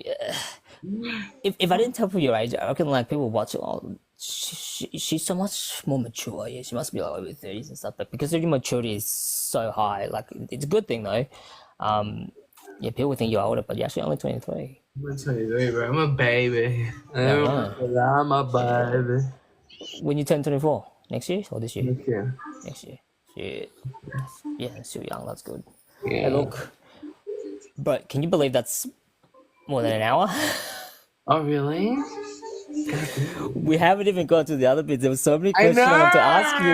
if I didn't tell people your age, I reckon like people watch it, oh, she's so much more mature. Yeah, she must be like over 30s and stuff. But because your maturity is so high, like it's a good thing though. Yeah, people think you're older, but you're actually only 23. I'm 23, bro. I'm a baby. Yeah, I'm a baby. When you turn 24? Next year or this year? Yeah. Next year. Shit. Yeah, still young. That's good. Yeah. Hey, look. But can you believe that's more than an hour? Oh, really? We haven't even got to the other bits. There were so many I questions I know. want to ask you.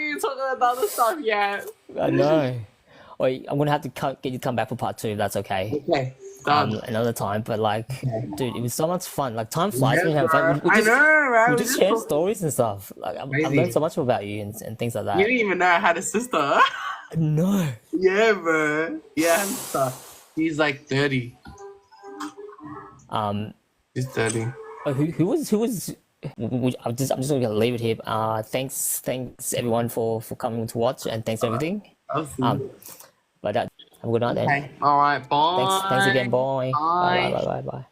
You're talking about the stuff yet. I know. Wait, I'm gonna have to get you to come back for part 2 if that's okay. Okay. Done. Another time, but like, dude, it was so much fun. Like, time flies when you have fun. I know, right? We just share stories and stuff. Like, I learned so much about you and things like that. You didn't even know I had a sister. No. Yeah, bro. Yeah, I had a sister. He's like 30. He's 30. Who was? I'm just gonna leave it here. Thanks everyone for coming to watch and thanks for everything. But have a good night then. Okay. All right. Bye. Thanks again. Bye. Bye. Bye.